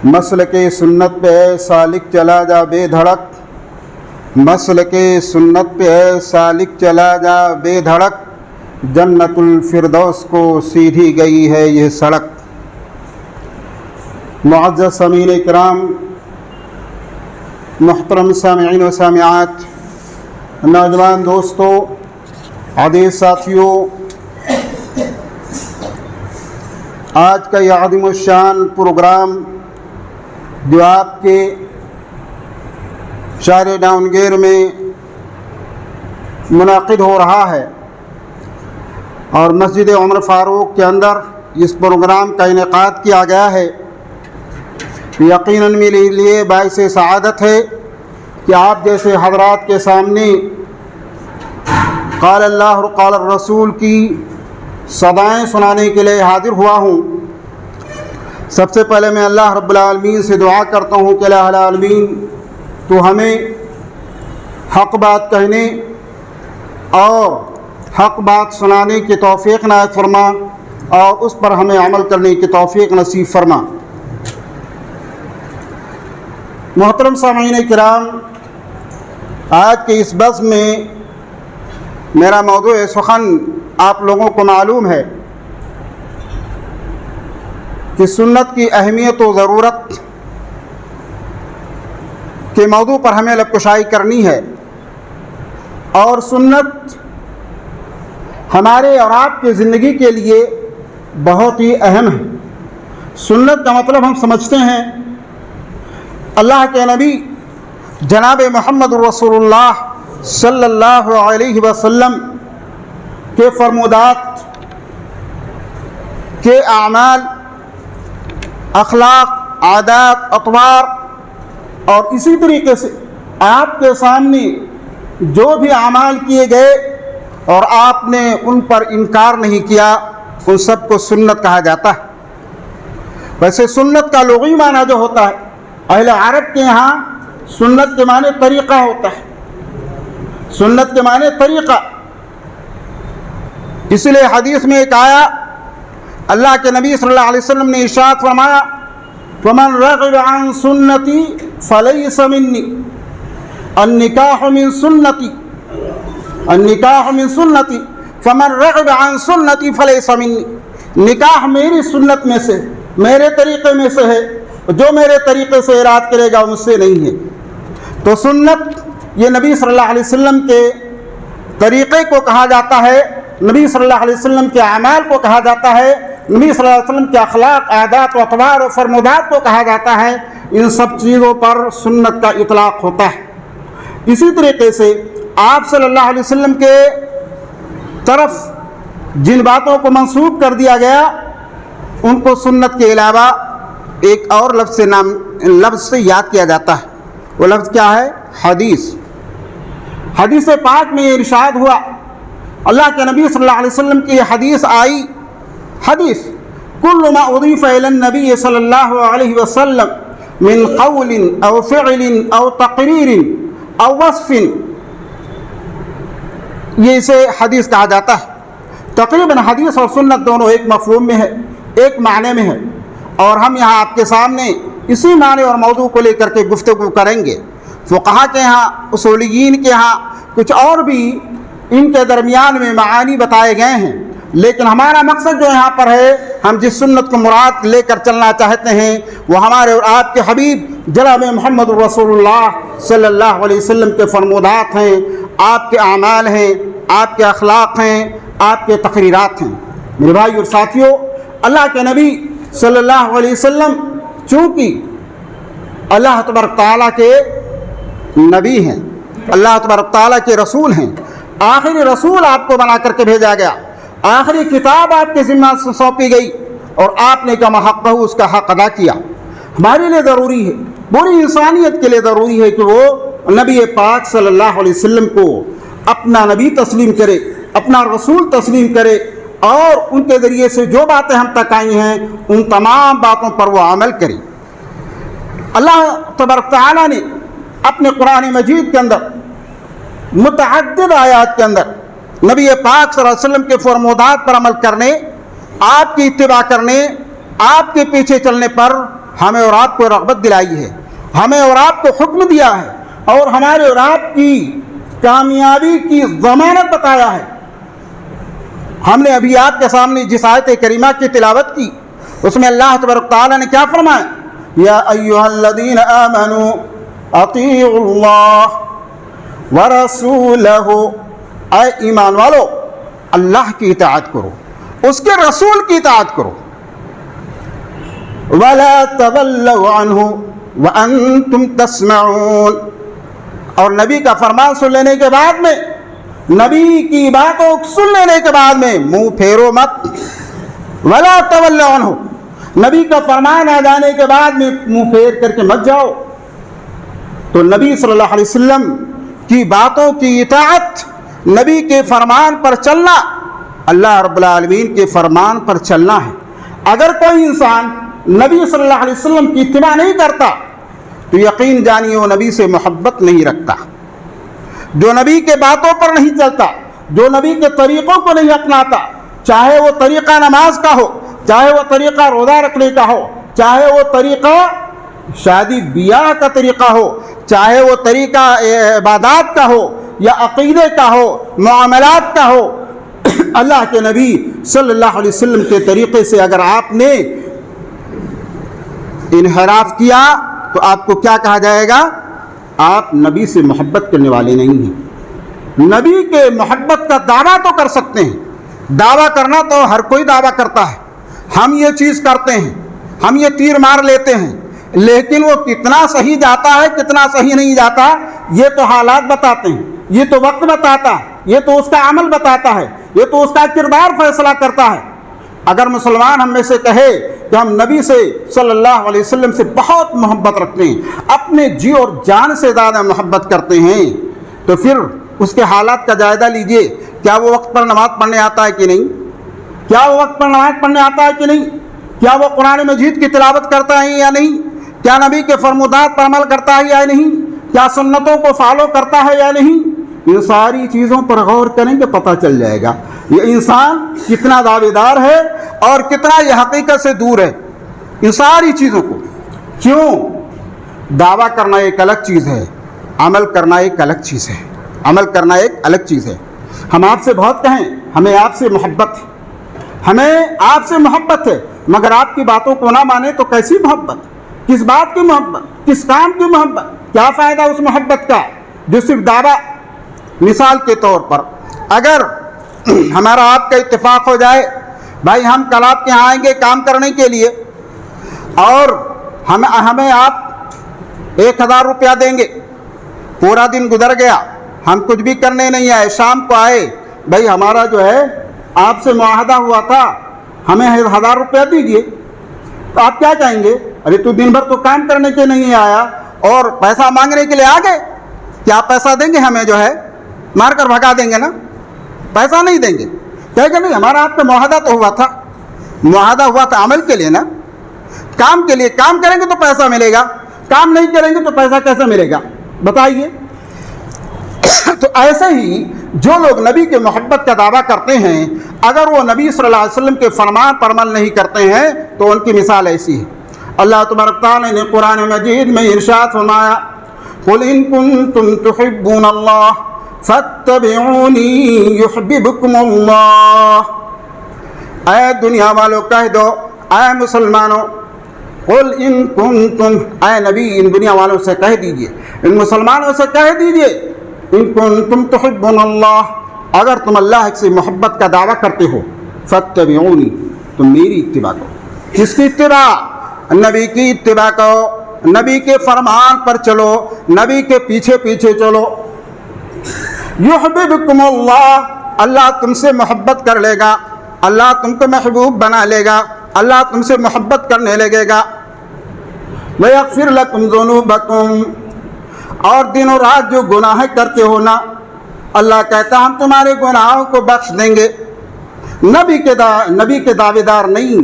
مسلک سنت پہ ہے سالک چلا جا بے دھڑک، مسلک سنت پہ ہے سالک چلا جا بے دھڑک، جنت الفردوس کو سیدھی گئی ہے یہ سڑک۔ معزز سامعین کرام، محترم سامعین و سامعات، نوجوان دوستو، عزیز ساتھیوں، آج کا یہ عظیم الشان پروگرام جو آپ کے شہر ڈاؤنگیر میں منعقد ہو رہا ہے اور مسجد عمر فاروق کے اندر اس پروگرام کا انعقاد کیا گیا ہے، یقیناً میرے لیے باعث سعادت ہے کہ آپ جیسے حضرات کے سامنے قال اللہ اور قال الرسول کی صدائیں سنانے کے لیے حاضر ہوا ہوں۔ سب سے پہلے میں اللہ رب العالمین سے دعا کرتا ہوں کہ الہ العالمین تو ہمیں حق بات کہنے اور حق بات سنانے کی توفیق عنایت فرما اور اس پر ہمیں عمل کرنے کی توفیق نصیب فرما۔ محترم سامعین کرام، آج کے اس بحث میں میرا موضوع سخن آپ لوگوں کو معلوم ہے کہ سنت کی اہمیت و ضرورت کے موضوع پر ہمیں لب کشائی کرنی ہے، اور سنت ہمارے اور آپ کی زندگی کے لیے بہت ہی اہم ہے۔ سنت کا مطلب ہم سمجھتے ہیں اللہ کے نبی جناب محمد رسول اللہ صلی اللہ علیہ وسلم کے فرمودات کے اعمال، اخلاق، عادات، اطوار، اور اسی طریقے سے آپ کے سامنے جو بھی اعمال کیے گئے اور آپ نے ان پر انکار نہیں کیا، ان سب کو سنت کہا جاتا ہے۔ ویسے سنت کا لغوی معنی جو ہوتا ہے، اہل عرب کے یہاں سنت کے معنی طریقہ ہوتا ہے، سنت کے معنی طریقہ۔ اس لیے حدیث میں ایک آیا، اللہ کے نبی صلی اللہ علیہ وسلم نے ارشاد فرمایا وَمَنْ رَغِبَ عَنْ سُنَّتِي فَلَيْسَ مِنِّي، النِّكَاحُ مِنْ سُنَّتِي، النِّكَاحُ مِنْ سُنَّتِي فَمَنْ رَغِبَ عَنْ سُنَّتِي فَلَيْسَ مِنِّي، نکاح میری سنت میں سے، میرے طریقے میں سے ہے، جو میرے طریقے سے اراد کرے گا مجھ سے نہیں ہے۔ تو سنت یہ نبی صلی اللہ علیہ وسلم کے طریقے کو کہا جاتا ہے، نبی صلی اللہ علیہ وسلم کے اعمال کو کہا جاتا ہے، نبی صلی اللہ علیہ وسلم کے اخلاق، عادات و اطوار و فرمودات کو کہا جاتا ہے۔ ان سب چیزوں پر سنت کا اطلاق ہوتا ہے۔ اسی طریقے سے آپ صلی اللہ علیہ وسلم کے طرف جن باتوں کو منسوب کر دیا گیا ان کو سنت کے علاوہ ایک اور لفظ سے یاد کیا جاتا ہے۔ وہ لفظ کیا ہے؟ حدیث۔ حدیث پاک میں یہ ارشاد ہوا، اللہ کے نبی صلی اللہ علیہ وسلم کی یہ حدیث آئی، حدیث کل ما اضیف الی النبی صلی اللہ علیہ وسلم من قول او فعل او تقریر او وصف، یہ اسے حدیث کہا جاتا ہے۔ تقریباً حدیث اور سنت دونوں ایک مفہوم میں ہے، ایک معنی میں ہے، اور ہم یہاں آپ کے سامنے اسی معنی اور موضوع کو لے کر کے گفتگو کریں گے۔ فقہا کے ہاں، اصولیین کے ہاں کچھ اور بھی ان کے درمیان میں معانی بتائے گئے ہیں، لیکن ہمارا مقصد جو یہاں پر ہے، ہم جس سنت کو مراد لے کر چلنا چاہتے ہیں وہ ہمارے اور آپ کے حبیب جناب محمد رسول اللہ صلی اللہ علیہ وسلم کے فرمودات ہیں، آپ کے اعمال ہیں، آپ کے اخلاق ہیں، آپ کے تقریرات ہیں۔ میرے بھائی اور ساتھیوں، اللہ کے نبی صلی اللہ علیہ وسلم چونکہ اللہ تبارک تعالیٰ کے نبی ہیں، اللہ تبارک تعالیٰ کے رسول ہیں، آخری رسول آپ کو بنا کر کے بھیجا گیا، آخری کتاب آپ کے ذمہ سونپی گئی، اور آپ نے کما حق اس کا حق ادا کیا۔ ہمارے لیے ضروری ہے، پوری انسانیت کے لیے ضروری ہے کہ وہ نبی پاک صلی اللہ علیہ وسلم کو اپنا نبی تسلیم کرے، اپنا رسول تسلیم کرے، اور ان کے ذریعے سے جو باتیں ہم تک آئی ہیں ان تمام باتوں پر وہ عمل کرے۔ اللہ تبارک تعالیٰ نے اپنے قرآن مجید کے اندر متعدد آیات کے اندر نبی پاک صلی اللہ علیہ وسلم کے فرمودات پر عمل کرنے، آپ کی اتباع کرنے، آپ کے پیچھے چلنے پر ہمیں اور آپ کو رغبت دلائی ہے، ہمیں اور آپ کو حکم دیا ہے، اور ہمارے اور آپ کی کامیابی کی ضمانت بتایا ہے۔ ہم نے ابھی آپ کے سامنے جس آیت کریمہ کی تلاوت کی اس میں اللہ تبارک تعالیٰ نے کیا فرمایا؟ یا ایھا الذین آمنوا اطیعوا اللہ ورسولہ، اے ایمان والو اللہ کی اطاعت کرو، اس کے رسول کی اطاعت کرو۔ ولا تولوا عنہ وانتم تسمعون، اور نبی کا فرمان سن لینے کے بعد میں، نبی کی باتوں سن لینے کے بعد میں منہ پھیرو مت۔ ولا تولوا عنہ، نبی کا فرمان آ جانے کے بعد میں منہ پھیر کر کے مت جاؤ۔ تو نبی صلی اللہ علیہ وسلم کی باتوں کی اطاعت، نبی کے فرمان پر چلنا، اللہ رب العالمین کے فرمان پر چلنا ہے۔ اگر کوئی انسان نبی صلی اللہ علیہ وسلم کی اتباع نہیں کرتا تو یقین جانیے وہ نبی سے محبت نہیں رکھتا۔ جو نبی کے باتوں پر نہیں چلتا، جو نبی کے طریقوں کو نہیں اپناتا، چاہے وہ طریقہ نماز کا ہو، چاہے وہ طریقہ روزہ رکھنے کا ہو، چاہے وہ طریقہ شادی بیاہ کا طریقہ ہو، چاہے وہ طریقہ عبادات کا ہو یا عقیدے کا ہو، معاملات کا ہو، اللہ کے نبی صلی اللہ علیہ وسلم کے طریقے سے اگر آپ نے انحراف کیا تو آپ کو کیا کہا جائے گا؟ آپ نبی سے محبت کرنے والے نہیں ہیں۔ نبی کے محبت کا دعویٰ تو کر سکتے ہیں، دعویٰ کرنا تو ہر کوئی دعویٰ کرتا ہے، ہم یہ چیز کرتے ہیں، ہم یہ تیر مار لیتے ہیں، لیکن وہ کتنا صحیح جاتا ہے کتنا صحیح نہیں جاتا یہ تو حالات بتاتے ہیں، یہ تو وقت بتاتا ہے، یہ تو اس کا عمل بتاتا ہے، یہ تو اس کا کردار فیصلہ کرتا ہے۔ اگر مسلمان ہم میں سے کہے کہ ہم نبی سے صلی اللہ علیہ وسلم سے بہت محبت رکھتے ہیں، اپنے جی اور جان سے زیادہ محبت کرتے ہیں، تو پھر اس کے حالات کا جائزہ لیجئے۔ کیا وہ وقت پر نماز پڑھنے آتا ہے کہ نہیں؟ کیا وہ وقت پر نماز پڑھنے آتا ہے کہ نہیں؟ کیا وہ قرآن مجید کی تلاوت کرتا ہے یا نہیں؟ کیا نبی کے فرمودات پر عمل کرتا ہے یا نہیں؟ کیا سنتوں کو فالو کرتا ہے یا نہیں؟ یہ ساری چیزوں پر غور کریں گے پتہ چل جائے گا یہ انسان کتنا دعوے دار ہے اور کتنا یہ حقیقت سے دور ہے۔ ان ساری چیزوں کو کیوں؟ دعویٰ کرنا ایک الگ چیز ہے، عمل کرنا ایک الگ چیز ہے، عمل کرنا ایک الگ چیز ہے۔ ہم آپ سے بہت کہیں ہمیں آپ سے محبت ہے، ہمیں آپ سے محبت ہے، مگر آپ کی باتوں کو نہ مانے تو کیسی محبت؟ کس بات کی محبت؟ کس کام کی محبت؟ کیا فائدہ اس محبت کا جو صرف دعویٰ؟ مثال کے طور پر اگر ہمارا آپ کا اتفاق ہو جائے، بھائی ہم کل آپ کے یہاں آئیں گے کام کرنے کے لیے، اور ہمیں آپ 1000 روپیہ دیں گے، پورا دن گزر گیا ہم کچھ بھی کرنے نہیں آئے، شام کو آئے، بھائی ہمارا جو ہے آپ سے معاہدہ ہوا تھا ہمیں 1000 روپیہ دیجیے، تو آپ کیا کہیں گے؟ ارے تو دن بھر تو کام کرنے کے نہیں آیا اور پیسہ مانگنے کے لیے آ گئے، کیا پیسہ دیں گے؟ ہمیں جو ہے مار کر بھگا دیں گے نا، پیسہ نہیں دیں گے۔ کہے گا نہیں ہمارا آپ کا معاہدہ تو ہوا تھا، معاہدہ ہوا تھا عمل کے لیے نا، کام کے لیے، کام کریں گے تو پیسہ ملے گا، کام نہیں کریں گے تو پیسہ کیسے ملے گا بتائیے؟ تو ایسے ہی جو لوگ نبی کے محبت کا دعویٰ کرتے ہیں اگر وہ نبی صلی اللہ علیہ وسلم کے فرمان پر عمل نہیں کرتے ہیں تو ان کی مثال ایسی ہے۔ اللہ تبارک تعالیٰ نے قرآن مجید میں ارشاد فرمایا قُلْ إِن كُنتُمْ تُحِبُّونَ اللَّهَ فَاتَّبِعُونِي يُحْبِبْكُمُ اللَّهُ، اے دنیا والوں کہہ دو، اے مسلمانوں، قُلْ إِن كُنتُمْ، اے نبی ان دنیا والوں سے کہہ دیجئے، ان مسلمانوں سے کہہ دیجئے، إِن كُنتُمْ تُحِبُّونَ اللَّهَ، اگر تم اللہ سے محبت کا دعویٰ کرتے ہو، فَاتَّبِعُونِی، تم میری اتباع کرو۔ کس کی اتباع؟ نبی کی اتباع کرو، نبی کے فرمان پر چلو، نبی کے پیچھے پیچھے چلو۔ یحببکم اللہ، اللہ تم سے محبت کر لے گا، اللہ تم کو محبوب بنا لے گا، اللہ تم سے محبت کرنے لگے گا۔ ویغفر لکم ذنوبکم، اور دن و رات جو گناہ کرتے ہو نا، اللہ کہتا ہم تمہارے گناہوں کو بخش دیں گے۔ نبی کے دعوے دار نہیں،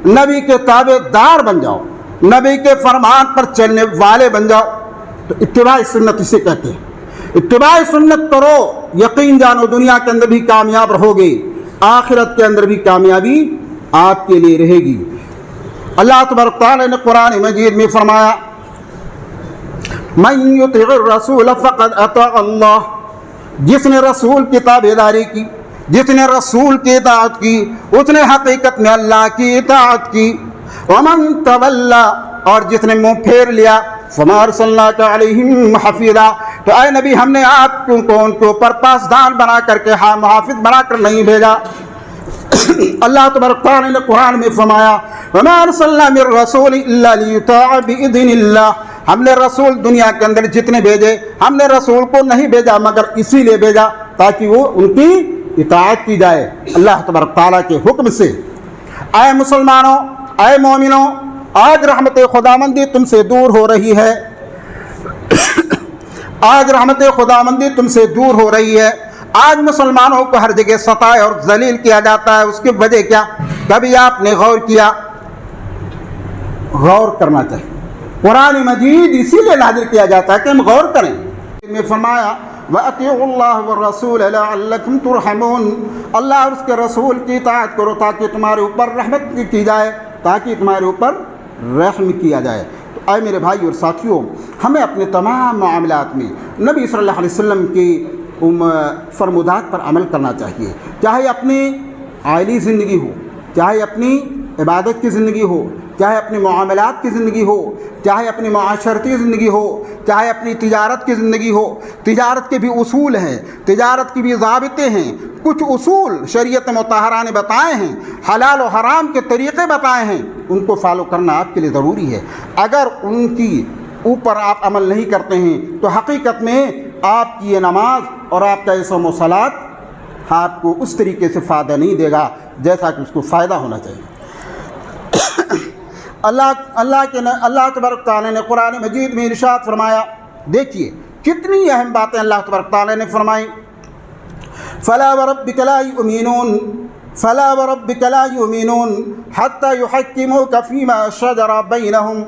نبی کے تابع دار بن جاؤ، نبی کے فرمان پر چلنے والے بن جاؤ۔ تو اتباع سنت اسے کہتے ہیں۔ اتباع سنت کرو، یقین جانو دنیا کے اندر بھی کامیاب رہو گے، آخرت کے اندر بھی کامیابی آپ کے لیے رہے گی۔ اللہ تبارک تعالی نے قرآن مجید میں فرمایا من یطع الرسول فقد اطاع اللہ، جس نے رسول کی تابعداری کی، جس نے رسول کی اطاعت کی، اس نے حقیقت میں اللہ کی اطاعت کی۔ ومن تولی، اور جس نے منہ پھیر لیا، فما ارسلناک علیہم حفیظا، تو اے نبی ہم نے آپ کو ان کے اوپر پاسدار بنا کر کے محافظ بنا کر نہیں بھیجا۔ اللہ تبارک تعالی نے قرآن میں فرمایا وما ارسلنا من رسول الا لیطاع باذن اللہ، ہم نے رسول دنیا کے اندر جتنے بھیجے، ہم نے رسول کو نہیں بھیجا مگر اسی لیے بھیجا تاکہ وہ ان کی اطاعت کی جائے اللہ تبارک تعالیٰ کے حکم سے۔ اے مسلمانوں، اے مومنوں، آج رحمت خداوندی تم سے دور ہو رہی ہے، آج رحمت خداوندی تم سے دور ہو رہی ہے۔ آج مسلمانوں کو ہر جگہ ستائے اور ذلیل کیا جاتا ہے، اس کی وجہ کیا؟ کبھی آپ نے غور کیا؟ غور کرنا چاہیے، قرآن مجید اسی لیے نازل کیا جاتا ہے کہ ہم غور کریں۔ میں فرمایا وَأَطِيعُوا اللَّهَ وَالرَّسُولَ لَعَلَّكُمْ تُرْحَمُونَ، اللہ اور اس کے رسول کی اطاعت کرو تاکہ تمہارے اوپر رحمت کی جائے، تاکہ تمہارے اوپر رحم کیا جائے۔ تو اے میرے بھائی اور ساتھیوں، ہمیں اپنے تمام معاملات میں نبی صلی اللہ علیہ وسلم کی فرمودات پر عمل کرنا چاہیے، چاہے اپنی عائلی زندگی ہو، چاہے اپنی عبادت کی زندگی ہو، چاہے اپنی معاملات کی زندگی ہو، چاہے اپنی معاشرتی زندگی ہو، چاہے اپنی تجارت کی زندگی ہو۔ تجارت کے بھی اصول ہیں، تجارت کی بھی ضابطے ہیں، کچھ اصول شریعت مطہرہ نے بتائے ہیں، حلال و حرام کے طریقے بتائے ہیں، ان کو فالو کرنا آپ کے لیے ضروری ہے۔ اگر ان کی اوپر آپ عمل نہیں کرتے ہیں تو حقیقت میں آپ کی یہ نماز اور آپ کا یہ صوم و صلاۃ آپ کو اس طریقے سے فائدہ نہیں دے گا جیسا کہ اس کو فائدہ ہونا چاہیے۔ اللہ تبارک تعالیٰ نے قرآن مجید میں ارشاد فرمایا، دیکھیے کتنی اہم باتیں اللہ تبارک تعالیٰ نے فرمائی۔ فلا وربک لا یؤمنون فلا وربک لا یؤمنون حتی یحکموک فیما شجر بینہم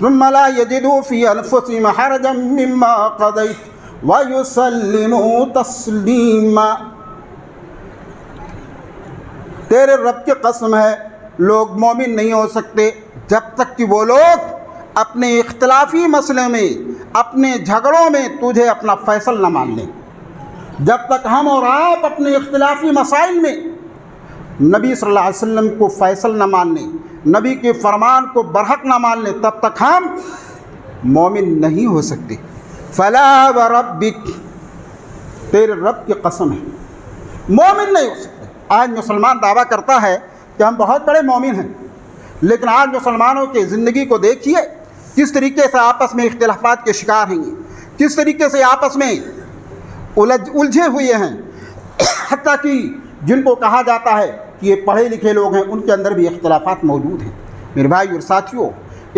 ثم لا یجدوا فی انفسہم حرجا مما قضیت وَيُسَلِّمُوا تَسْلِیمًا، تیرے رب کی قسم ہے لوگ مومن نہیں ہو سکتے جب تک کہ وہ لوگ اپنے اختلافی مسئلے میں، اپنے جھگڑوں میں تجھے اپنا فیصل نہ مان لیں۔ جب تک ہم اور آپ اپنے اختلافی مسائل میں نبی صلی اللہ علیہ وسلم کو فیصل نہ مان لیں، نبی کے فرمان کو برحق نہ مان لیں، تب تک ہم مومن نہیں ہو سکتے۔ فلا وربک، تیرے رب کی قسم ہے مومن نہیں ہو سکتے۔ آج مسلمان دعویٰ کرتا ہے کہ ہم بہت بڑے مومن ہیں، لیکن آج مسلمانوں کی زندگی کو دیکھیے کس طریقے سے آپس میں اختلافات کے شکار ہیں، کس طریقے سے آپس میں الجھے ہوئے ہیں، حتیٰ کہ جن کو کہا جاتا ہے کہ یہ پڑھے لکھے لوگ ہیں ان کے اندر بھی اختلافات موجود ہیں۔ میرے بھائی اور ساتھیوں،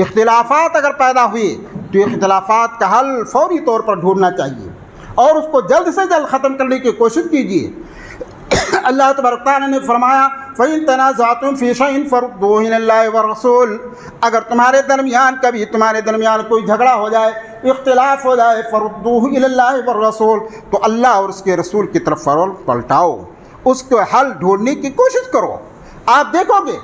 اختلافات اگر پیدا ہوئے تو اختلافات کا حل فوری طور پر ڈھونڈنا چاہیے اور اس کو جلد سے جلد ختم کرنے کی کوشش کیجیے۔ اللہ تبارک تعالیٰ نے فرمایا فَإِن تَنَازَعْتُمْ فِي شَيْءٍ فَرُدُّوهُ إِلَى اللَّهِ وَالرَّسُولِ، اگر تمہارے درمیان کوئی جھگڑا ہو جائے، اختلاف ہو جائے، فَرُدُّوهُ إِلَى اللَّهِ وَالرَّسُولِ، تو اللہ اور اس کے رسول کی طرف پلٹاؤ، اس کو حل ڈھونڈنے کی کوشش کرو۔ آپ دیکھو گے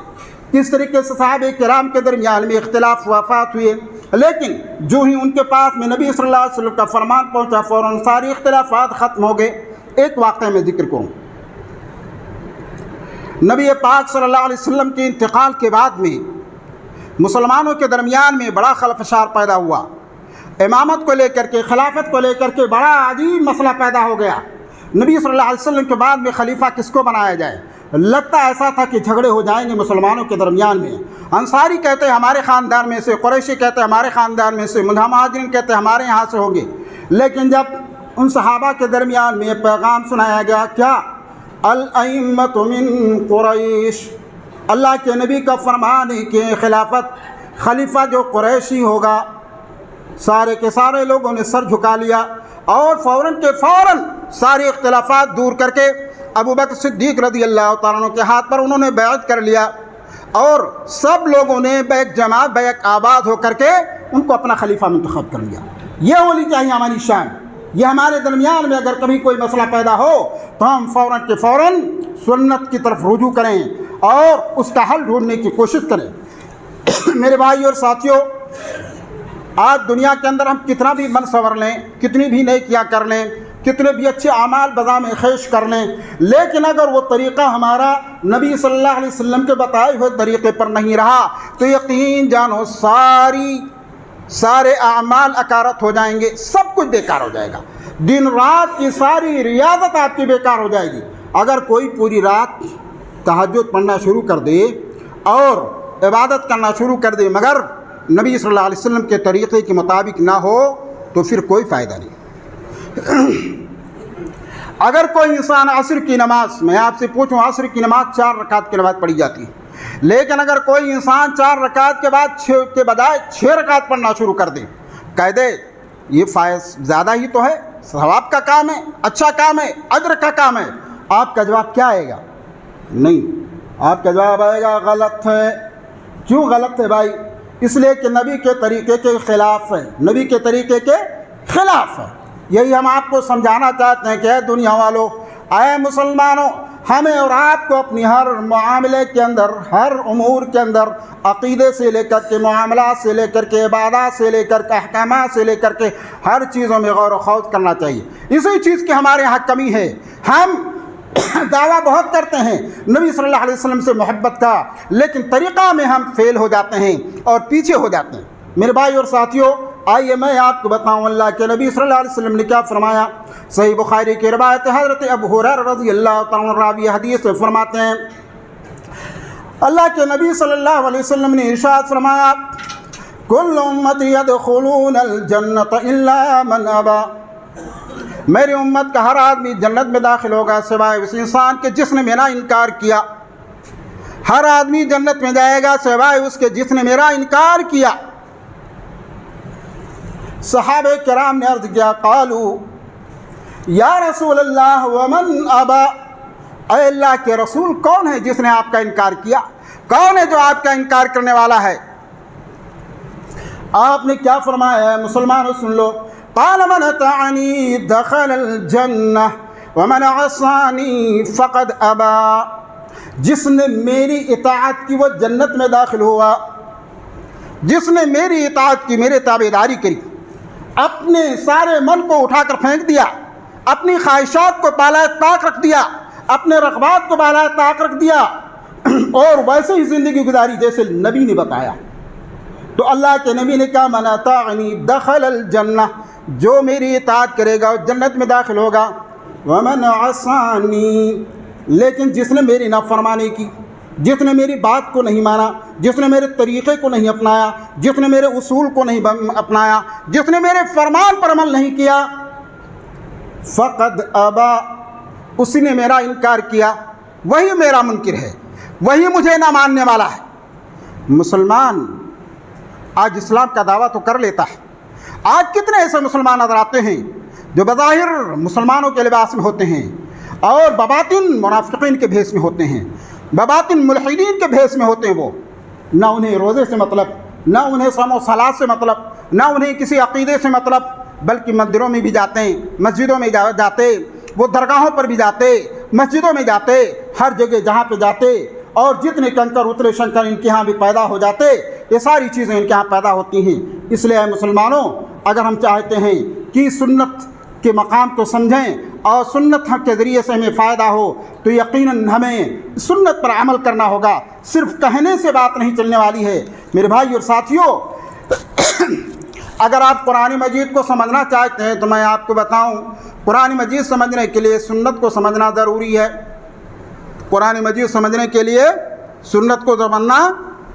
کس طریقے سے صحابہ کرام کے درمیان میں اختلاف وفات ہوئے، لیکن جو ہی ان کے پاس میں نبی صلی اللہ علیہ وسلم کا فرمان پہنچا فوراً ساری اختلافات ختم ہو گئے۔ ایک واقعہ میں ذکر کروں، نبی پاک صلی اللہ علیہ وسلم کے انتقال کے بعد میں مسلمانوں کے درمیان میں بڑا خلفشار پیدا ہوا، امامت کو لے کر کے، خلافت کو لے کر کے بڑا عجیب مسئلہ پیدا ہو گیا۔ نبی صلی اللہ علیہ وسلم کے بعد میں خلیفہ کس کو بنایا جائے؟ لگتا ایسا تھا کہ جھگڑے ہو جائیں گے مسلمانوں کے درمیان میں۔ انصاری کہتے ہیں ہمارے خاندان میں سے، قریشی کہتے ہیں ہمارے خاندان میں سے، مہاجرین کہتے ہیں ہمارے یہاں سے ہوں گے۔ لیکن جب ان صحابہ کے درمیان میں یہ پیغام سنایا گیا، کیا الائمۃ من قریش، اللہ کے نبی کا فرمان ہے کہ خلیفہ جو قریشی ہوگا، سارے کے سارے لوگوں نے سر جھکا لیا اور فوراً کے فوراً سارے اختلافات دور کر کے ابو بکر صدیق رضی اللہ تعالیٰ عنہ کے ہاتھ پر انہوں نے بیعت کر لیا اور سب لوگوں نے بیک جماعت بیک آباد ہو کر کے ان کو اپنا خلیفہ منتخب کر لیا۔ یہ ہونی چاہیے ہماری شان۔ یہ ہمارے درمیان میں اگر کبھی کوئی مسئلہ پیدا ہو تو ہم فوراً کے فوراً سنت کی طرف رجوع کریں اور اس کا حل ڈھونڈنے کی کوشش کریں۔ میرے بھائی اور ساتھیوں، آج دنیا کے اندر ہم کتنا بھی من سنور لیں، کتنی بھی نیکیاں کر لیں، کتنے بھی اچھے اعمال بذام خیش کر لیں، لیکن اگر وہ طریقہ ہمارا نبی صلی اللہ علیہ وسلم کے بتائے ہوئے طریقے پر نہیں رہا تو یقین جانو سارے اعمال اکارت ہو جائیں گے، سب کچھ بیکار ہو جائے گا، دن رات کی ساری ریاضت آپ کی بیکار ہو جائے گی۔ اگر کوئی پوری رات تہجد پڑھنا شروع کر دے اور عبادت کرنا شروع کر دے مگر نبی صلی اللہ علیہ وسلم کے طریقے کے مطابق نہ ہو تو پھر کوئی فائدہ نہیں۔ اگر کوئی انسان عصر کی نماز، میں آپ سے پوچھوں، عصر کی نماز 4 رکعت کی نماز پڑھی جاتی ہے، لیکن اگر کوئی انسان 4 رکعت کے بعد 6 کے بجائے 6 رکعت پڑھنا شروع کر دے، کہہ دے یہ زیادہ ہی تو ہے، ثواب کا کام ہے، اچھا کام ہے، اجر کا کام ہے، آپ کا جواب کیا آئے گا؟ نہیں، آپ کا جواب آئے گا غلط ہے۔ کیوں غلط ہے بھائی؟ اس لیے کہ نبی کے طریقے کے خلاف ہے، نبی کے طریقے کے خلاف ہے۔ یہی ہم آپ کو سمجھانا چاہتے ہیں کہ اے دنیا والوں، اے مسلمانوں، ہمیں اور آپ کو اپنی ہر معاملے کے اندر، ہر امور کے اندر، عقیدے سے لے کر کے، معاملات سے لے کر کے، عبادات سے لے کر کے، احکامات سے لے کر کے ہر چیزوں میں غور و خوض کرنا چاہیے۔ اسی چیز کی ہمارے یہاں کمی ہے۔ ہم دعویٰ بہت کرتے ہیں نبی صلی اللہ علیہ وسلم سے محبت کا، لیکن طریقہ میں ہم فیل ہو جاتے ہیں اور پیچھے ہو جاتے ہیں۔ میرے بھائی اور ساتھیوں، آئیے میں آپ کو بتاؤں اللہ کے نبی صلی اللہ علیہ وسلم نے کیا فرمایا۔ صحیح بخاری کی روایت حضرت ابو ہریرہ رضی اللہ تعالیٰ عنہ راوی حدیث سے فرماتے ہیں، اللہ کے نبی صلی اللہ علیہ وسلم نے ارشاد فرمایا، کل امتی یدخلون الجنت الا من ابا، میری امت کا ہر آدمی جنت میں داخل ہوگا سوائے اس انسان کے جس نے میرا انکار کیا۔ ہر آدمی جنت میں جائے گا سوائے اس کے جس نے میرا انکار کیا۔ صحابہ کرام نے عرض کیا، قالوا یا رسول اللہ ومن ابا، اے اللہ کے رسول کون ہے جس نے آپ کا انکار کیا؟ کون ہے جو آپ کا انکار کرنے والا ہے؟ آپ نے کیا فرمایا ہے مسلمانوں سن لو، قال من اطاعنی دخل الجنہ ومن عصانی فقد ابا، جس نے میری اطاعت کی وہ جنت میں داخل ہوا، جس نے میری اطاعت کی، میرے تابعداری کی، اپنے سارے من کو اٹھا کر پھینک دیا، اپنی خواہشات کو بالائے طاق رکھ دیا، اپنے رغبات کو بالائے طاق رکھ دیا اور ویسے ہی زندگی گزاری جیسے نبی نے بتایا۔ تو اللہ کے نبی نے کہا من اطاعنی دخل الجنہ، جو میری اطاعت کرے گا وہ جنت میں داخل ہوگا، ومن عصانی، لیکن جس نے میری نافرمانی کی، جس نے میری بات کو نہیں مانا، جس نے میرے طریقے کو نہیں اپنایا، جس نے میرے اصول کو نہیں اپنایا، جس نے میرے فرمان پر عمل نہیں کیا، فقد ابا، اسی نے میرا انکار کیا، وہی میرا منکر ہے، وہی مجھے نہ ماننے والا ہے۔ مسلمان آج اسلام کا دعویٰ تو کر لیتا ہے، آج کتنے ایسے مسلمان نظر آتے ہیں جو بظاہر مسلمانوں کے لباس میں ہوتے ہیں اور بباطن منافقین کے بھیس میں ہوتے ہیں، بباطن ملحدین کے بھیس میں ہوتے ہیں۔ وہ نہ انہیں روزے سے مطلب، نہ انہیں صوم و صلاۃ سے مطلب، نہ انہیں کسی عقیدے سے مطلب، بلکہ مندروں میں بھی جاتے ہیں، مسجدوں میں جاتے، وہ درگاہوں پر بھی جاتے، مسجدوں میں جاتے، ہر جگہ جہاں پہ جاتے، اور جتنے کنکر اترے شنکر ان کے ہاں بھی پیدا ہو جاتے، یہ ساری چیزیں ان کے ہاں پیدا ہوتی ہیں۔ اس لیے مسلمانوں، اگر ہم چاہتے ہیں کہ سنت کے مقام کو سمجھیں اور سنت کے ذریعے سے ہمیں فائدہ ہو تو یقیناً ہمیں سنت پر عمل کرنا ہوگا، صرف کہنے سے بات نہیں چلنے والی ہے۔ میرے بھائی اور ساتھیوں، اگر آپ قرآن مجید کو سمجھنا چاہتے ہیں تو میں آپ کو بتاؤں، قرآن مجید سمجھنے کے لیے سنت کو سمجھنا ضروری ہے۔ قرآن مجید سمجھنے کے لیے سنت کو سمجھنا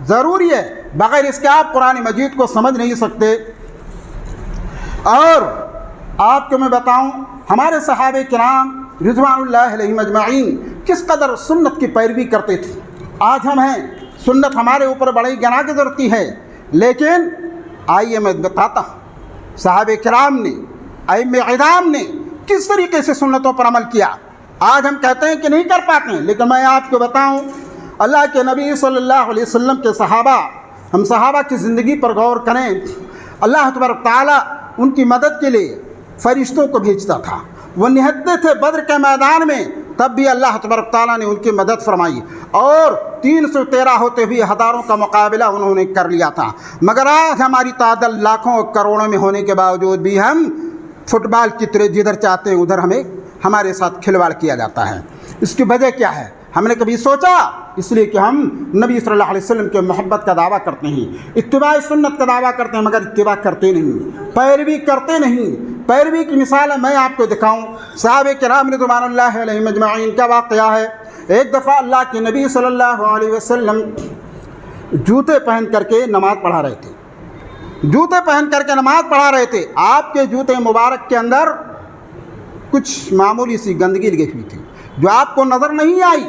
ضروری ہے، بغیر اس کے آپ قرآن مجید کو سمجھ نہیں سکتے۔ اور آپ کو میں بتاؤں، ہمارے صحابہ کرام رضوان اللہ علیہم اجمعین کس قدر سنت کی پیروی کرتے تھے۔ آج ہم ہیں، سنت ہمارے اوپر بڑی گراں گزرتی ہے، لیکن آئیے میں بتاتا ہوں صحابہ کرام نے، ائمہ اعظام نے کس طریقے سے سنتوں پر عمل کیا۔ آج ہم کہتے ہیں کہ نہیں کر پاتے ہیں، لیکن میں آپ کو بتاؤں، اللہ کے نبی صلی اللہ علیہ وسلم کے صحابہ، ہم صحابہ کی زندگی پر غور کریں، اللہ تبارک تعالیٰ ان کی مدد کے لیے فرشتوں کو بھیجتا تھا۔ وہ نہتے تھے بدر کے میدان میں تب بھی اللہ تبارک تعالیٰ نے ان کی مدد فرمائی، اور 313 ہوتے ہوئے ہزاروں کا مقابلہ انہوں نے کر لیا تھا۔ مگر آج ہماری تعداد لاکھوں اور کروڑوں میں ہونے کے باوجود بھی ہم فٹ بال کی طرح جدھر چاہتے ہیں ادھر ہمارے ساتھ کھلواڑ کیا جاتا ہے۔ اس کی وجہ کیا ہے؟ ہم نے کبھی سوچا؟ اس لیے کہ ہم نبی صلی اللہ علیہ وسلم کے محبت کا دعویٰ کرتے ہیں، اتباع سنت کا دعویٰ کرتے ہیں، مگر اتباع کرتے نہیں، پیروی کرتے نہیں۔ پیروی کی مثال میں آپ کو دکھاؤں، صحابہ کرام رضوان اللہ علیہم اجمعین کا واقعہ ہے۔ ایک دفعہ اللہ کے نبی صلی اللہ علیہ وسلم جوتے پہن کر کے نماز پڑھا رہے تھے، جوتے پہن کر کے نماز پڑھا رہے تھے۔ آپ کے جوتے مبارک کے اندر کچھ معمولی سی گندگی لگی ہوئی تھی جو آپ کو نظر نہیں آئی۔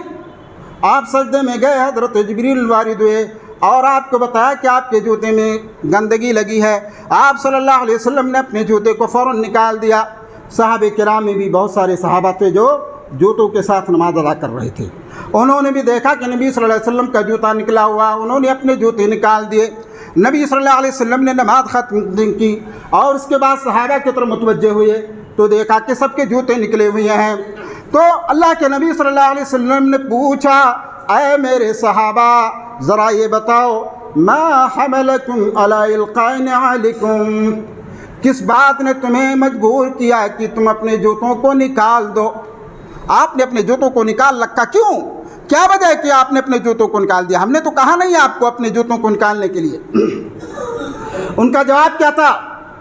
آپ سجدے میں گئے، حضرت جبریل وارد ہوئے اور آپ کو بتایا کہ آپ کے جوتے میں گندگی لگی ہے۔ آپ صلی اللہ علیہ وسلم نے اپنے جوتے کو فوراً نکال دیا۔ صحابہ کرام میں بھی بہت سارے صحابہ تھے جو جوتوں کے ساتھ نماز ادا کر رہے تھے، انہوں نے بھی دیکھا کہ نبی صلی اللہ علیہ وسلم کا جوتا نکلا ہوا، انہوں نے اپنے جوتے نکال دیے۔ نبی صلی اللہ علیہ وسلم نے نماز ختم کی اور اس کے بعد صحابہ کی طرف متوجہ ہوئے تو دیکھا کہ سب کے جوتے نکلے ہوئے ہیں۔ تو اللہ کے نبی صلی اللہ علیہ وسلم نے پوچھا، اے میرے صحابہ ذرا یہ بتاؤ، ما حملکم علی القاء نعلکم، کس بات نے تمہیں مجبور کیا کہ تم اپنے جوتوں کو نکال دو؟ آپ نے اپنے جوتوں کو نکال رکھا، کیوں؟ کیا وجہ ہے کہ آپ نے اپنے جوتوں کو نکال دیا؟ ہم نے تو کہا نہیں آپ کو اپنے جوتوں کو نکالنے کے لیے۔ ان کا جواب کیا تھا؟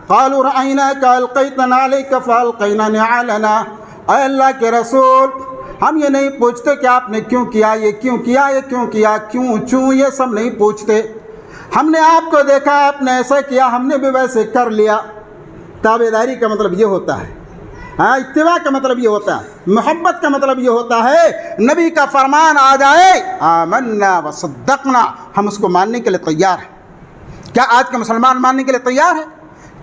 قالوا رأیناک القیت نعلیک فالقینا نعلنا، اے اللہ کے رسول ہم یہ نہیں پوچھتے کہ آپ نے کیوں کیا، یہ کیوں کیا، یہ کیوں کیا، کیوں چوں، یہ سب نہیں پوچھتے، ہم نے آپ کو دیکھا آپ نے ایسا کیا، ہم نے بھی ویسے کر لیا۔ تابعداری کا مطلب یہ ہوتا ہے، اتباع کا مطلب یہ ہوتا ہے، محبت کا مطلب یہ ہوتا ہے نبی کا فرمان آ جائے آمنا وصدقنا، ہم اس کو ماننے کے لیے تیار ہیں۔ کیا آج کے مسلمان ماننے کے لیے تیار ہیں؟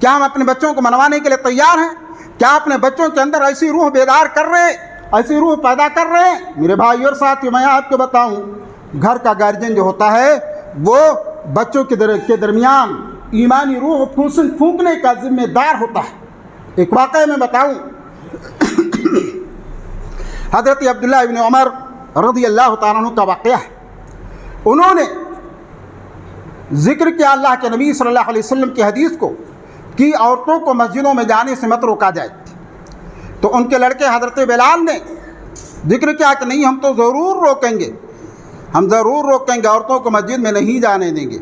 کیا ہم اپنے بچوں کو منوانے کے لیے تیار ہیں؟ کیا اپنے بچوں کے اندر ایسی روح بیدار کر رہے ہیں، ایسی روح پیدا کر رہے ہیں؟ میرے بھائی اور ساتھی، میں آپ کو بتاؤں، گھر کا گارجین جو ہوتا ہے وہ بچوں کے درمیان ایمانی روح پھونکنے کا ذمہ دار ہوتا ہے۔ ایک واقعہ میں بتاؤں، حضرت عبداللہ ابن عمر رضی اللہ تعالیٰ عنہ کا واقعہ ہے۔ انہوں نے ذکر کیا اللہ کے نبی صلی اللہ علیہ وسلم کی حدیث کو کہ عورتوں کو مسجدوں میں جانے سے مت روکا جائے، تو ان کے لڑکے حضرت بلال نے ذکر کیا کہ نہیں، ہم تو ضرور روکیں گے، ہم ضرور روکیں گے، عورتوں کو مسجد میں نہیں جانے دیں گے۔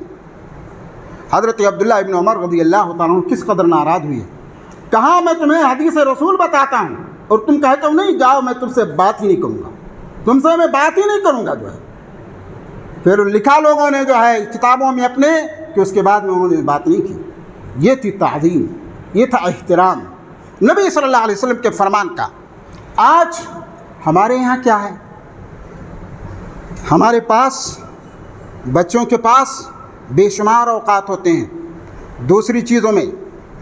حضرت عبداللہ ابن عمر رضی اللہ تعالیٰ عنہ کس قدر ناراض ہوئے، کہاں میں تمہیں حدیث رسول بتاتا ہوں اور تم کہتے ہو نہیں جاؤ، میں تم سے بات ہی نہیں کروں گا، تم سے میں بات ہی نہیں کروں گا جو ہے۔ پھر لکھا لوگوں نے جو ہے کتابوں میں اپنے کہ اس کے بعد میں انہوں نے بات نہیں کی۔ یہ تھی تعظیم، یہ تھا احترام نبی صلی اللہ علیہ وسلم کے فرمان کا۔ آج ہمارے یہاں کیا ہے؟ ہمارے پاس بچوں کے پاس بے شمار اوقات ہوتے ہیں دوسری چیزوں میں،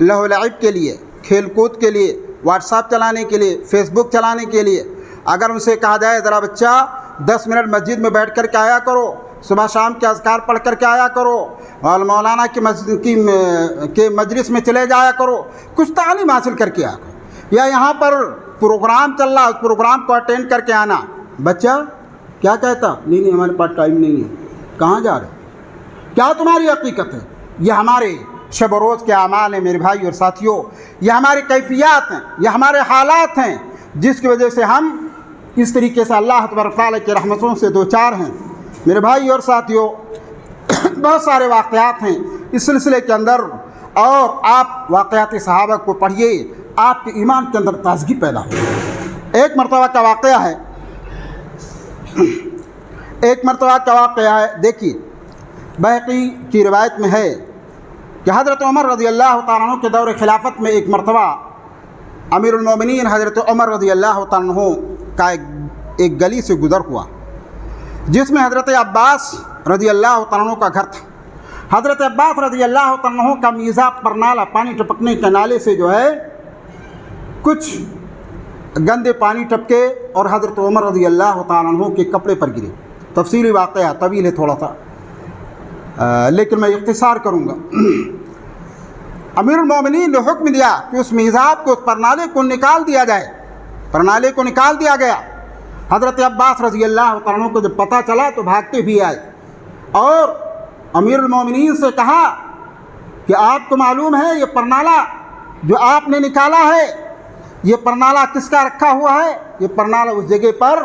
لہو و لعب کے لیے، کھیل کود کے لیے، واٹس ایپ چلانے کے لیے، فیس بک چلانے کے لیے۔ اگر ان سے کہا جائے ذرا بچہ 10 منٹ مسجد میں بیٹھ کر کے آیا کرو، صبح شام کے اذکار پڑھ کر کے آیا کرو، اور مولانا کی مجلس میں چلے جایا کرو، کچھ تعلیم حاصل کر کے آیا کرو، یا یہاں پر پروگرام چل رہا ہے اس پروگرام کو اٹینڈ کر کے آنا۔ بچہ کیا کہتا؟ نہیں ہمارے پاس ٹائم نہیں ہے۔ کہاں جا رہے؟ کیا تمہاری حقیقت ہے؟ یہ ہمارے شب و روز کے اعمال ہیں میرے بھائی اور ساتھیوں، یہ ہمارے کیفیات ہیں، یہ ہمارے حالات ہیں جس کی وجہ سے ہم اس طریقے سے اللہ تبارک تعالیٰ کی رحمتوں سے دوچار ہیں۔ میرے بھائی اور ساتھیوں، بہت سارے واقعات ہیں اس سلسلے کے اندر، اور آپ واقعات صحابہ کو پڑھیے، آپ کے ایمان کے اندر تازگی پیدا ہو۔ ایک مرتبہ کا واقعہ ہے، دیکھیے بہقی کی روایت میں ہے کہ حضرت عمر رضی اللہ تعالیٰ عنہ کے دور خلافت میں ایک مرتبہ امیر المومنین حضرت عمر رضی اللہ تعالیٰ عنہ کا ایک گلی سے گزر ہوا جس میں حضرت عباس رضی اللہ تعالیٰ عنہ کا گھر تھا۔ حضرت عباس رضی اللہ تعالیٰ عنہ کا میزاب پر نالا، پانی ٹپکنے کے نالے سے جو ہے کچھ گندے پانی ٹپکے اور حضرت عمر رضی اللہ تعالیٰ عنہ کے کپڑے پر گرے۔ تفصیلی واقعہ طویل ہے تھوڑا سا، لیکن میں اختصار کروں گا۔ امیر المومنین نے حکم دیا کہ اس میزاب کو، پرنالے کو نکال دیا جائے۔ پرنالے کو نکال دیا گیا حضرت عباس رضی اللہ تعالیٰ عنہ کو جب پتہ چلا تو بھاگتے بھی آئے اور امیر المومنین سے کہا کہ آپ کو معلوم ہے یہ پرنالہ جو آپ نے نکالا ہے، یہ پرنالہ کس کا رکھا ہوا ہے؟ یہ پرنالہ اس جگہ پر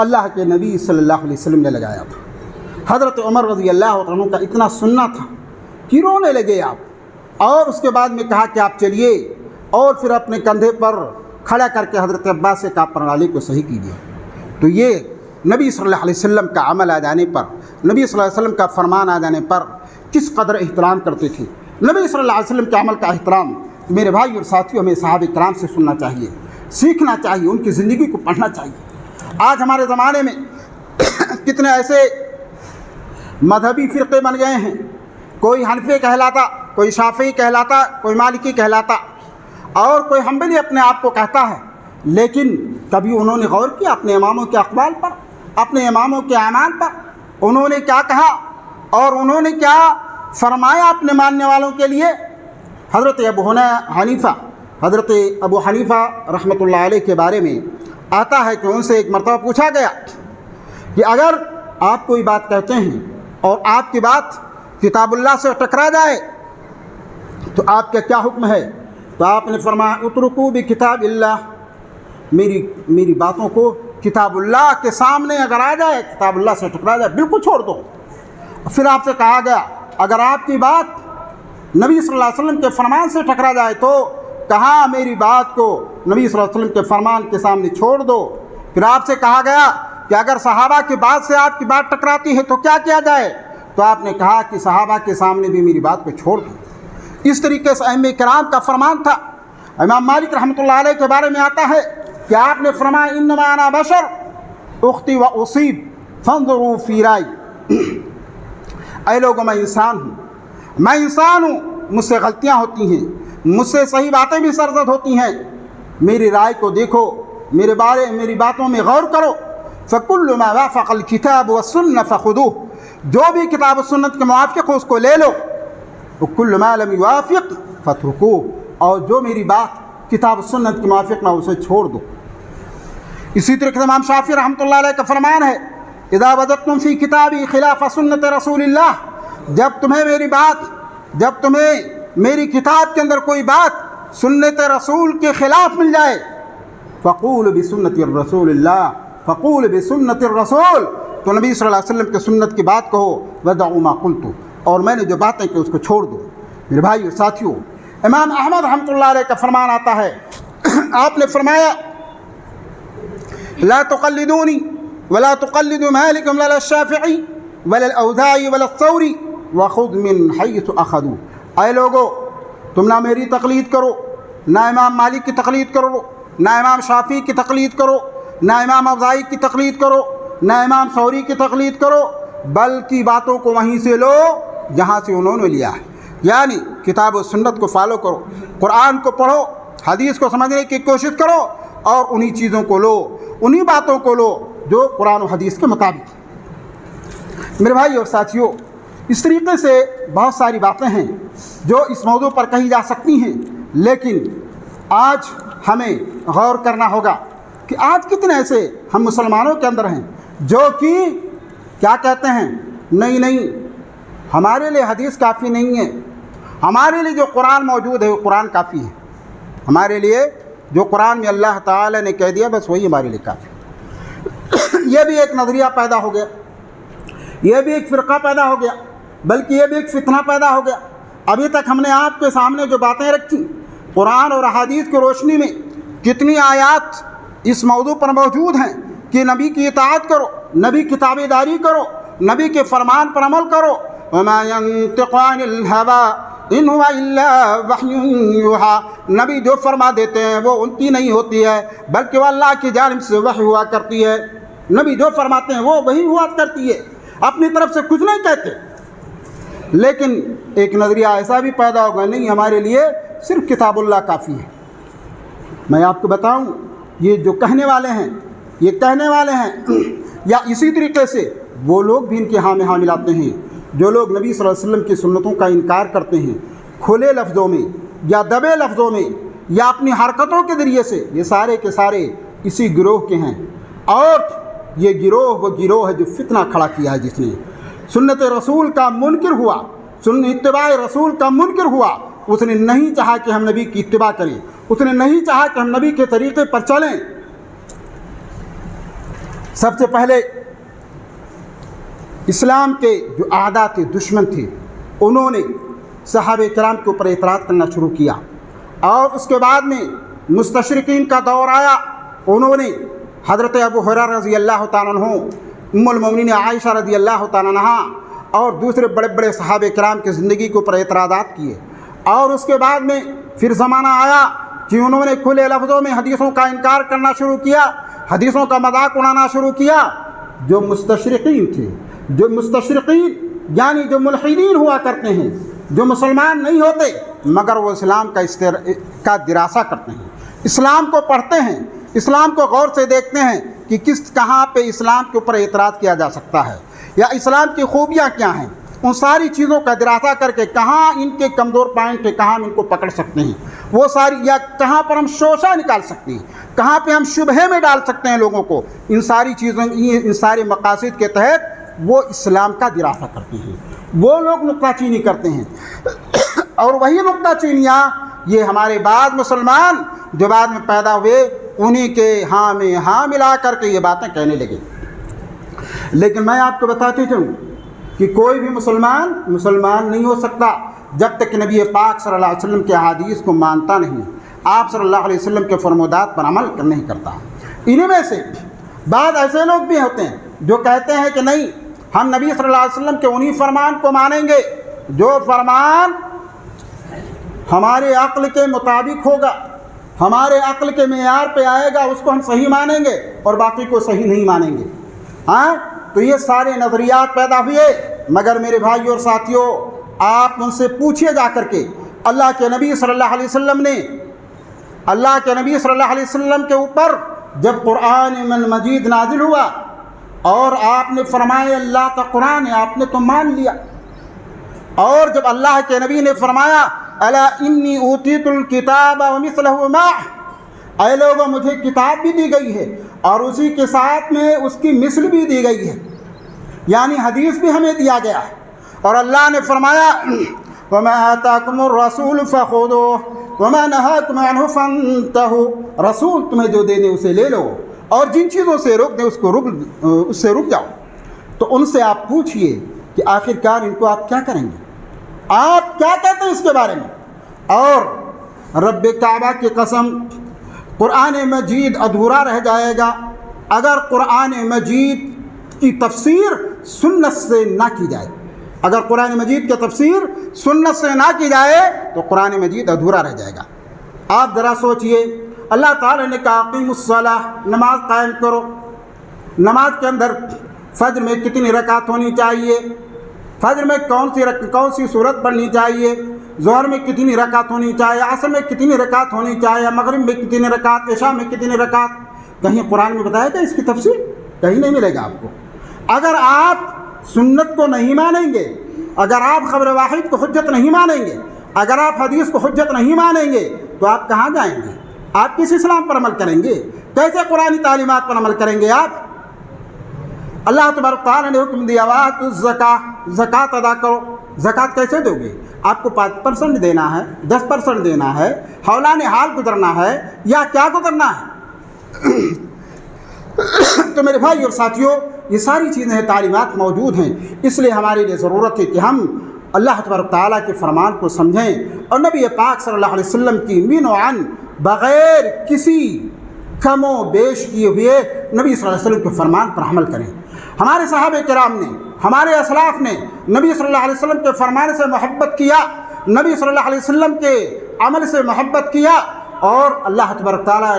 اللہ کے نبی صلی اللہ علیہ وسلم نے لگایا تھا۔ حضرت عمر رضی اللہ عنہ کا اتنا سننا تھا کہ رونے لگے آپ، اور اس کے بعد میں کہا کہ آپ چلیے، اور پھر اپنے کندھے پر کھڑا کر کے حضرت عباس سے کہا پرنالے کو صحیح کیجیے۔ تو یہ نبی صلی اللہ علیہ وسلم کا عمل آ جانے پر، نبی صلی اللہ علیہ وسلم کا فرمان آ جانے پر کس قدر احترام کرتے تھے۔ نبی صلی اللہ علیہ وسلم کے عمل کا احترام میرے بھائی اور ساتھیوں ہمیں صحابہ کرام سے سننا چاہیے، سیکھنا چاہیے، ان کی زندگی کو پڑھنا چاہیے۔ آج ہمارے زمانے میں کتنے ایسے مذہبی فرقے بن گئے ہیں، کوئی حنفی کہلاتا، کوئی شافعی کہلاتا، کوئی مالکی کہلاتا، اور کوئی حنبلی اپنے آپ کو کہتا ہے، لیکن کبھی انہوں نے غور کیا اپنے اماموں کے اقوال پر، اپنے اماموں کے اعمال پر؟ انہوں نے کیا کہا اور انہوں نے کیا فرمایا اپنے ماننے والوں کے لیے؟ حضرت ابو حنیفہ رحمۃ اللہ علیہ کے بارے میں آتا ہے کہ ان سے ایک مرتبہ پوچھا گیا کہ اگر آپ کوئی بات کہتے ہیں اور آپ کی بات کتاب اللہ سے ٹکرا جائے تو آپ کا کیا حکم ہے؟ تو آپ نے فرمایا اترکوا بکتاب اللہ، میری باتوں کو کتاب اللہ کے سامنے اگر آ جائے، کتاب اللہ سے ٹکرا جائے، بالکل چھوڑ دو۔ پھر آپ سے کہا گیا اگر آپ کی بات نبی صلی اللہ علیہ وسلم کے فرمان سے ٹکرا جائے تو کہا میری بات کو نبی صلی اللہ علیہ وسلم کے فرمان کے سامنے چھوڑ دو۔ پھر آپ سے کہا گیا کہ اگر صحابہ کی بات سے آپ کی بات ٹکراتی ہے تو کیا کیا جائے؟ تو آپ نے کہا کہ صحابہ کے سامنے بھی میری بات کو چھوڑ دو۔ اس طریقے سے ائمہ کرام کا فرمان تھا۔ امام مالک رحمۃ اللہ علیہ کے بارے میں آتا ہے کہ آپ نے فرمایا انما انا بشر اختی و اصیب فانظروا فی رائی، اے لوگوں میں انسان ہوں، مجھ سے غلطیاں ہوتی ہیں، مجھ سے صحیح باتیں بھی سرزد ہوتی ہیں، میری رائے کو دیکھو، میری باتوں میں غور کرو۔ فکل ما وافق الکتاب والسنہ فخذوہ، جو بھی کتاب و سنت کے موافق ہو اس کو لے لو، وکل ما لم یوافق فترکوہ، اور جو میری بات کتاب و سنت کے موافق نہ اسے چھوڑ دو۔ اسی طریقے سے امام شافعی رحمۃ اللہ علیہ کا فرمان ہے اذا وجدتم فی کتابی خلاف سنت رسول اللہ، جب تمہیں میری کتاب کے اندر کوئی بات سنت رسول کے خلاف مل جائے، فقول بسنت الرسول اللہ، فقول بسنت الرسول، تو نبی صلی اللہ علیہ وسلم کے سنت کی بات کہو، ودعوا ما قلت، اور میں نے جو باتیں کہ اس کو چھوڑ دو۔ میرے بھائی اور ساتھیوں، امام احمد رحمۃ اللہ علیہ کا فرمان آتا ہے، آپ نے فرمایا لا تقلدونی ولا تقلدوا مالک ولا الشافعی ولا الاوزاعی ولا الثوری وخذ من حیث اخذوا، اے لوگو تم نہ میری تقلید کرو، نہ امام مالک کی تقلید کرو، نہ امام شافعی کی تقلید کرو، نہ امام اوزاعی کی تقلید کرو، نہ امام ثوری کی تقلید کرو، بلکہ باتوں کو وہیں سے لو جہاں سے انہوں نے لیا ہے، یعنی کتاب و سنت کو فالو کرو، قرآن کو پڑھو، حدیث کو سمجھنے کی کوشش کرو، اور انہی چیزوں کو لو، انہی باتوں کو لو جو قرآن و حدیث کے مطابق۔ میرے بھائی اور ساتھیوں، اس طریقے سے بہت ساری باتیں ہیں جو اس موضوع پر کہی جا سکتی ہیں، لیکن آج ہمیں غور کرنا ہوگا کہ آج کتنے ایسے ہم مسلمانوں کے اندر ہیں جو کہ کیا کہتے ہیں، نہیں ہمارے لیے حدیث کافی نہیں ہے، ہمارے لیے جو قرآن موجود ہے وہ قرآن کافی ہے، ہمارے لیے جو قرآن میں اللہ تعالی نے کہہ دیا بس وہی ہمارے لیے کافی ہے۔ یہ بھی ایک نظریہ پیدا ہو گیا، یہ بھی ایک فرقہ پیدا ہو گیا، بلکہ یہ بھی ایک فتنہ پیدا ہو گیا۔ ابھی تک ہم نے آپ کے سامنے جو باتیں رکھی، قرآن اور احادیث کی روشنی میں کتنی آیات اس موضوع پر موجود ہیں کہ نبی کی اطاعت کرو، نبی کی تابعداری کرو، نبی کے فرمان پر عمل کرو۔ وما ينطق عن الهوى ان هو الا وحی یوحی، نبی جو فرما دیتے ہیں وہ ان کی نہیں ہوتی ہے بلکہ وہ اللہ کی جانب سے وحی ہوا کرتی ہے۔ نبی جو فرماتے ہیں وہ وہی ہوا کرتی ہے، اپنی طرف سے کچھ نہیں کہتے۔ لیکن ایک نظریہ ایسا بھی پیدا ہوگا، نہیں ہمارے لیے صرف کتاب اللہ کافی ہے۔ میں آپ کو بتاؤں، یہ جو کہنے والے ہیں یا اسی طریقے سے وہ لوگ بھی ان کے ہاں میں ہاں ملاتے ہیں جو لوگ نبی صلی اللہ علیہ وسلم کی سنتوں کا انکار کرتے ہیں، کھلے لفظوں میں یا دبے لفظوں میں یا اپنی حرکتوں کے ذریعے سے، یہ سارے کے سارے اسی گروہ کے ہیں۔ اور یہ گروہ وہ گروہ ہے جو فتنہ کھڑا کیا ہے، جس نے سنت رسول کا منکر ہوا، اتباع رسول کا منکر ہوا، اس نے نہیں چاہا کہ ہم نبی کی اتباع کریں، اس نے نہیں چاہا کہ ہم نبی کے طریقے پر چلیں۔ سب سے پہلے اسلام کے جو اعداء تھے، دشمن تھے، انہوں نے صحابہ کرام کے اوپر اعتراض کرنا شروع کیا، اور اس کے بعد میں مستشرقین کا دور آیا۔ انہوں نے حضرت ابو ہریرہ رضی اللہ تعالیٰ عنہ، ام المومنین عائشہ رضی اللہ تعالیٰ عنہا اور دوسرے بڑے بڑے صحابہ کرام کی زندگی کے اوپر اعتراضات کیے، اور اس کے بعد میں پھر زمانہ آیا کہ انہوں نے کھلے لفظوں میں حدیثوں کا انکار کرنا شروع کیا، حدیثوں کا مذاق اڑانا شروع کیا۔ جو مستشرقین تھے، جو مستشرقین یعنی جو ملحدین ہوا کرتے ہیں، جو مسلمان نہیں ہوتے مگر وہ اسلام کا دراسہ کرتے ہیں، اسلام کو پڑھتے ہیں، اسلام کو غور سے دیکھتے ہیں کہ کہاں پہ اسلام کے اوپر اعتراض کیا جا سکتا ہے، یا اسلام کی خوبیاں کیا ہیں، ان ساری چیزوں کا دراسہ کر کے کہاں ان کے کمزور پوائنٹ ہے، کہاں ہم ان کو پکڑ سکتے ہیں، وہ ساری، یا کہاں پر ہم شوشہ نکال سکتے ہیں، کہاں پہ ہم شبہے میں ڈال سکتے ہیں لوگوں کو، ان ساری چیزوں، ان سارے مقاصد کے تحت وہ اسلام کا دراسہ کرتے ہیں، وہ لوگ نکتہ چینی کرتے ہیں۔ اور وہی نکتہ چینیاں یہ ہمارے بعد مسلمان جو بعد میں پیدا ہوئے، انہی کے ہاں میں ہاں ملا کر کے یہ باتیں کہنے لگے۔ لیکن میں آپ کو بتاتے چلوں کہ کوئی بھی مسلمان نہیں ہو سکتا جب تک نبی پاک صلی اللہ علیہ وسلم کے احادیث کو مانتا نہیں، آپ صلی اللہ علیہ وسلم کے فرمودات پر عمل نہیں کرتا۔ انہی میں سے بعض ایسے لوگ بھی ہوتے ہیں جو کہتے ہیں کہ نہیں، ہم نبی صلی اللہ علیہ وسلم کے انہی فرمان کو مانیں گے جو فرمان ہمارے عقل کے مطابق ہوگا، ہمارے عقل کے معیار پہ آئے گا، اس کو ہم صحیح مانیں گے اور باقی کو صحیح نہیں مانیں گے۔ ہاں، تو یہ سارے نظریات پیدا ہوئے، مگر میرے بھائیوں اور ساتھیوں، آپ ان سے پوچھئے جا کر کے، اللہ کے نبی صلی اللہ علیہ وسلم کے اوپر جب قرآن مجید نازل ہوا اور آپ نے فرمایا اللہ کا قرآن ہے، آپ نے تو مان لیا، اور جب اللہ کے نبی نے فرمایا الا انی اوتیت الکتاب ومثلہ معہ، اے لوگوں مجھے کتاب بھی دی گئی ہے اور اسی کے ساتھ میں اس کی مثل بھی دی گئی ہے، یعنی حدیث بھی ہمیں دیا گیا ہے، اور اللہ نے فرمایا وما آتاکم الرسول فخذوہ وما نہاکم عنہ فانتہوا، رسول تمہیں جو دے دے اسے لے لو اور جن چیزوں سے روک دے اس سے رک جاؤ۔ تو ان سے آپ پوچھئے کہ آخرکار ان کو آپ کیا کریں گے، آپ کیا کہتے ہیں اس کے بارے میں؟ اور رب کعبہ کی قسم، قرآن مجید ادھورا رہ جائے گا اگر قرآن مجید کی تفسیر سنت سے نہ کی جائے، اگر قرآن مجید کی تفسیر سنت سے نہ کی جائے تو قرآن مجید ادھورا رہ جائے گا۔ آپ ذرا سوچئے، اللہ تعالی نے کہا اقیموا الصلاۃ، نماز قائم کرو، نماز کے اندر فجر میں کتنی رکعت ہونی چاہیے، فجر میں کون سی صورت پڑھنی چاہیے، ظہر میں کتنی رکعت ہونی چاہیے، عصر میں کتنی رکعت ہونی چاہیے، مغرب میں کتنی رکعت، عشاء میں کتنی رکعت، کہیں قرآن میں بتایا گیا اس کی تفصیل؟ کہیں نہیں ملے گا آپ کو۔ اگر آپ سنت کو نہیں مانیں گے، اگر آپ خبر واحد کو حجت نہیں مانیں گے، اگر آپ حدیث کو حجت نہیں مانیں گے تو آپ کہاں جائیں گے؟ آپ کس اسلام پر عمل کریں گے؟ کیسے قرآنی تعلیمات پر عمل کریں گے آپ؟ اللہ تبارک تعالیٰ نے حکم دیا وآتوا الزکاۃ، زکوٰۃ ادا کرو۔ زکوٰۃ کیسے دو گے؟ آپ کو 5% دینا ہے، 10% دینا ہے، حولان حال گزرنا ہے، یا کیا گزرنا ہے؟ تو میرے بھائی اور ساتھیوں، یہ ساری چیزیں تعلیمات موجود ہیں، اس لیے ہمارے لیے ضرورت ہے کہ ہم اللہ تبارک تعالیٰ کے فرمان کو سمجھیں اور نبی پاک صلی اللہ علیہ وسلم کی من و عن بغیر کسی کم و بیش کیے ہوئے نبی صلی اللہ علیہ وسلم کے فرمان پر عمل کریں۔ ہمارے صحابہ کرام نے، ہمارے اسلاف نے نبی صلی اللہ علیہ وسلم کے فرمان سے محبت کیا، نبی صلی اللہ علیہ وسلم کے عمل سے محبت کیا، اور اللہ تبارک تعالیٰ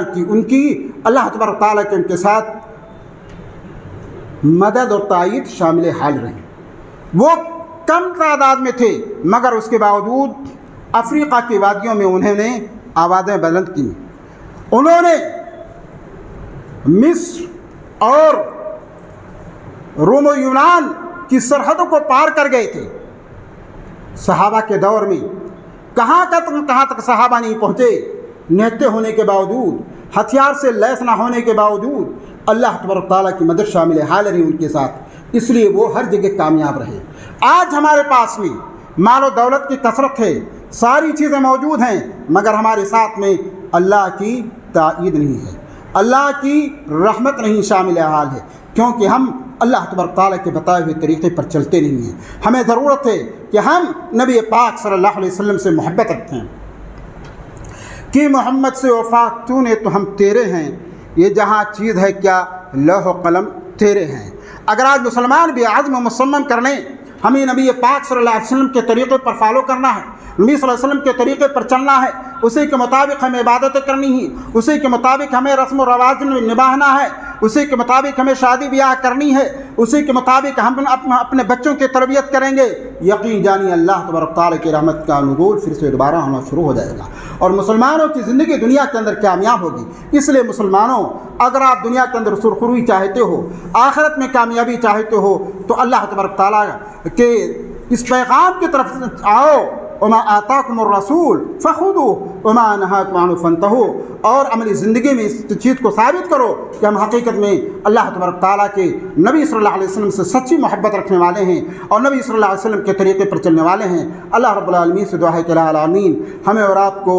اللہ تبارک تعالیٰ کے ان کے ساتھ مدد اور تائید شامل حال رہے۔ وہ کم تعداد میں تھے مگر اس کے باوجود افریقہ کی وادیوں میں انہوں نے آوازیں بلند کی، انہوں نے مصر اور روم و یونان کی سرحدوں کو پار کر گئے تھے۔ صحابہ کے دور میں کہاں تک صحابہ نہیں پہنچے، نہتے ہونے کے باوجود، ہتھیار سے لیس نہ ہونے کے باوجود، اللہ تبارک تعالیٰ کی مدد شامل حال رہی ان کے ساتھ، اس لیے وہ ہر جگہ کامیاب رہے۔ آج ہمارے پاس میں مال و دولت کی کثرت ہے، ساری چیزیں موجود ہیں، مگر ہمارے ساتھ میں اللہ کی تائید نہیں ہے، اللہ کی رحمت نہیں شامل حال ہے، کیونکہ ہم اللہ تبارک تعالیٰ کے بتائے ہوئے طریقے پر چلتے نہیں ہیں۔ ہمیں ضرورت ہے کہ ہم نبی پاک صلی اللہ علیہ وسلم سے محبت رکھیں کہ محمد سے وفا تو نے تو ہم تیرے ہیں، یہ جہاں چیز ہے کیا لوح و قلم تیرے ہیں۔ اگر آج مسلمان بھی عزم و مصمم کر لیں ہمیں نبی پاک صلی اللہ علیہ وسلم کے طریقے پر فالو کرنا ہے، نبی صلی اللہ علیہ وسلم کے طریقے پر چلنا ہے، اسی کے مطابق ہمیں عبادتیں کرنی ہیں، اسی کے مطابق ہمیں رسم و رواج نبھانا ہے، اسی کے مطابق ہمیں شادی بیاہ کرنی ہے، اسی کے مطابق ہم اپنے بچوں کی تربیت کریں گے، یقین جانی اللہ تبارک تعالیٰ کی رحمت کا نزول پھر سے دوبارہ ہونا شروع ہو جائے گا اور مسلمانوں کی زندگی دنیا کے اندر کامیاب ہوگی۔ اس لیے مسلمانوں، اگر آپ دنیا کے اندر سرخروئی چاہتے ہو، آخرت میں کامیابی چاہتے ہو، تو اللہ تبارک تعالیٰ کے اس پیغام کی طرف آؤ، وما آتاکم الرسول فخذوه وما نهاکم عنہ فانتہوا، اور عملی زندگی میں اس چیز کو ثابت کرو کہ ہم حقیقت میں اللہ تبارک تعالیٰ کے نبی صلی اللہ علیہ وسلم سے سچی محبت رکھنے والے ہیں اور نبی صلی اللہ علیہ وسلم کے طریقے پر چلنے والے ہیں۔ اللہ رب العالمین سے دعا ہے کہ الہ العالمین ہمیں اور آپ کو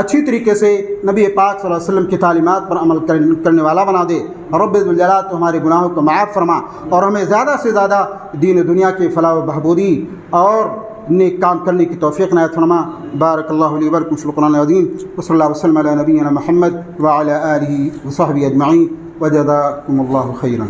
اچھی طریقے سے نبی پاک صلی اللہ علیہ وسلم کی تعلیمات پر عمل کرنے والا بنا دے۔ رب ذوالجلال تو ہمارے گناہوں کو معاف فرما اور ہمیں زیادہ سے زیادہ دین و دنیا کے فلاح و بہبودی اور نیک کام کرنے کی توفیق عنایت فرما۔ بارک اللہ لی ولکم فی القرآن العظیم وصلی اللہ وسلم علی نبینا محمد وعلی آلہ وصحبہ اجمعین وجزاکم اللہ خیرا۔